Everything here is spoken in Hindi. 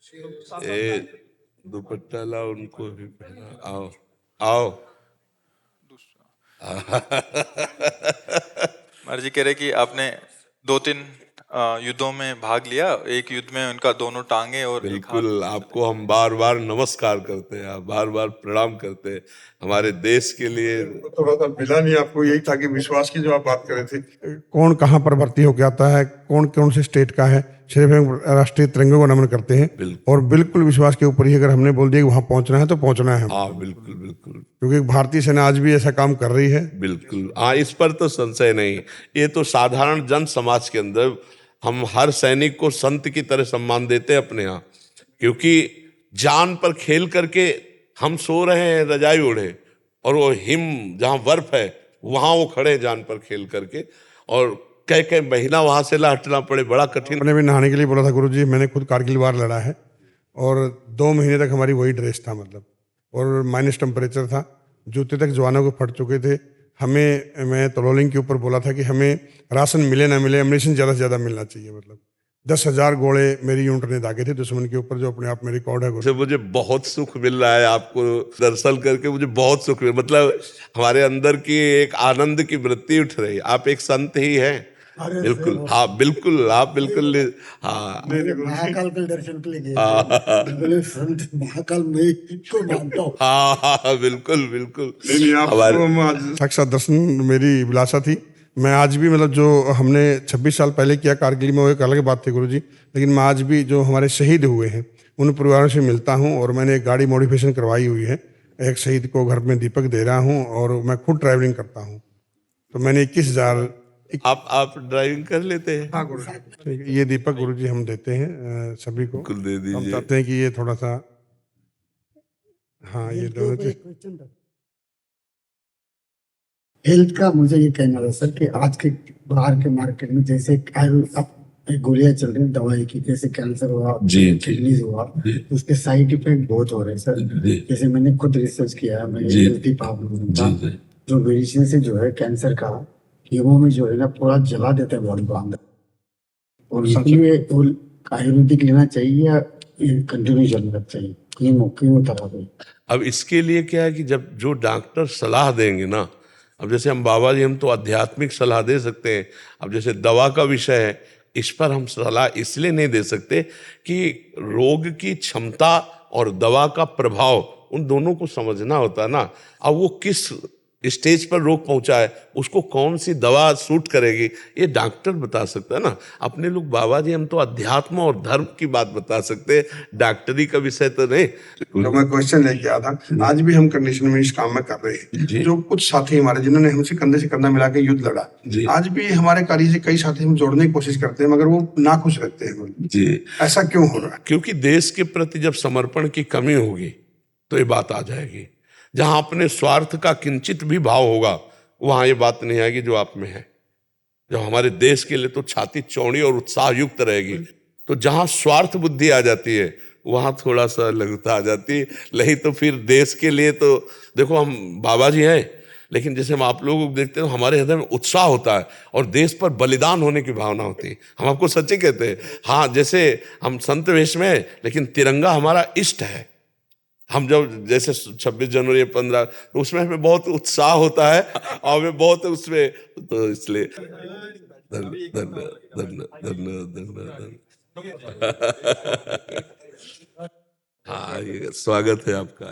ए दुपट्टा लाओ, उनको भी पहना। आओ आओ। महाराज जी कह रहे कि आपने 2-3 युद्धों में भाग लिया, एक युद्ध में उनका दोनों टांगे और एक हाथ। बिल्कुल, आपको हम बार बार नमस्कार करते हैं, आप बार बार प्रणाम करते हैं हमारे देश के लिए। थोड़ा सा मिला नहीं आपको, यही था कि विश्वास की जो आप बात कर रहे थे, कौन कहाँ पर भर्ती होकर आता है, कौन कौन से स्टेट का है, सिर्फ हम राष्ट्रीय तिरंगे को नमन करते हैं। और बिल्कुल विश्वास के ऊपर ही अगर हमने बोल दिया कि वहां पहुंचना है तो पहुंचना है। हाँ बिल्कुल बिल्कुल, क्योंकि भारतीय सेना आज भी ऐसा काम कर रही है। बिल्कुल हाँ, इस पर तो संशय नहीं। ये तो साधारण जन समाज के अंदर हम हर सैनिक को संत की तरह सम्मान देते हैं अपने यहाँ, क्योंकि जान पर खेल करके हम सो रहे हैं रजाई ओढ़े, और वो हिम जहाँ बर्फ है वहां वो खड़े हैं जान पर खेल करके, और कई महीना वहां से हटना पड़े, बड़ा कठिन। मैंने भी नहाने के लिए बोला था गुरुजी, मैंने खुद कारगिल वार लड़ा है और 2 महीने तक हमारी वही ड्रेस था, मतलब, और माइनस टेम्परेचर था, जूते तक जवानों को फट चुके थे। हमें, मैं तलोलिंग के ऊपर बोला था कि हमें राशन मिले ना मिले, एम्युनिशन ज़्यादा से ज़्यादा मिलना चाहिए। मतलब 10,000 गोले मेरी यूनिट ने दागे थे दुश्मन के ऊपर, जो अपने आप में रिकॉर्ड है। मुझे बहुत सुख मिल रहा है आपको दर्शन करके, मुझे बहुत सुख मिल, मतलब हमारे अंदर की एक आनंद की वृत्ति उठ रही। आप एक संत ही हैं। बिल्कुल हाँ, बिल्कुल आप बिल्कुल हाँ, महाकाल के दर्शन के लिए गए थे। संत महाकाल में इसको मानता हूँ। हाँ बिल्कुल बिल्कुल। साक्षात दर्शन मेरी विलासा थी। मैं आज भी, मतलब जो हमने 26 साल पहले किया कारगिल में, वो एक अलग बात थी गुरुजी, लेकिन मैं आज भी जो हमारे शहीद हुए हैं उन परिवारों से मिलता हूं, और मैंने एक गाड़ी मॉडिफिकेशन करवाई हुई है, एक शहीद को घर में दीपक दे रहा हूं, और मैं खुद ड्राइविंग करता हूं। तो मैंने 21,000। आप ड्राइविंग कर लेते हैं? हाँ गुरुजी, ये दीपक गुरुजी हम देते हैं सभी को। बिल्कुल दे दीजिए। हम चाहते हैं कि ये थोड़ा सा, हाँ ये दोनों चीज। हेल्थ का मुझे ये कहना है सर कि आज के बाहर के मार्केट में जैसे अब गोलियां चल रही हैं दवाई की, जैसे कैंसर हुआ, किडनीज हुआ, तो उसके साइड इफेक्ट बहुत हो रहे हैं सर। जैसे मैंने खुद रिसर्च किया है, मैं जो मेडिसिन से जो है कैंसर का कीमो में जो है ना पूरा जला देते हैं बॉडी को अंदर, और इसलिए आयुर्वेदिक लेना चाहिए या कंटिन्यू चलना चाहिए कीमो थेरेपी? अब इसके लिए क्या है कि जब जो डॉक्टर सलाह देंगे ना, अब जैसे हम बाबा जी, हम तो आध्यात्मिक सलाह दे सकते हैं। अब जैसे दवा का विषय है, इस पर हम सलाह इसलिए नहीं दे सकते कि रोग की क्षमता और दवा का प्रभाव, उन दोनों को समझना होता है ना। अब वो किस स्टेज पर रोग पहुंचा है, उसको कौन सी दवा सूट करेगी, ये डॉक्टर बता सकता है ना। अपने लोग बाबा जी, हम तो अध्यात्म और धर्म की बात बता सकते हैं, डॉक्टरी का विषय तो नहीं। तो मैं क्वेश्चन लेके आया था, आज भी हम कंडीशन में इस काम में कर रहे हैं। जो कुछ साथी हमारे जिन्होंने हमसे कंधे से कंधा मिला के युद्ध लड़ा, आज भी हमारे कार्य से कई साथी हम जोड़ने की कोशिश करते हैं, मगर वो नाखुश रहते हैं जी। ऐसा क्यों हो रहा है? क्योंकि देश के प्रति जब समर्पण की कमी होगी तो ये बात आ जाएगी। जहां अपने स्वार्थ का किंचित भी भाव होगा, वहां ये बात नहीं आएगी जो आप में है। जब हमारे देश के लिए तो छाती चौड़ी और उत्साह युक्त रहेगी, तो जहां स्वार्थ बुद्धि आ जाती है वहां थोड़ा सा लघुता आ जाती है। नहीं तो फिर देश के लिए तो देखो, हम बाबा जी हैं, लेकिन जैसे हम आप लोगों को देखते हैं, हमारे हृदय में उत्साह होता है और देश पर बलिदान होने की भावना होती है। हम आपको सच्ची कहते हैं। हाँ, जैसे हम संत वेश में हैं, लेकिन तिरंगा हमारा इष्ट है। हम जब जैसे 26 जनवरी 15, तो उसमें हमें बहुत उत्साह होता है और हमें बहुत उसमें, तो इसलिए हाँ, ये स्वागत है आपका।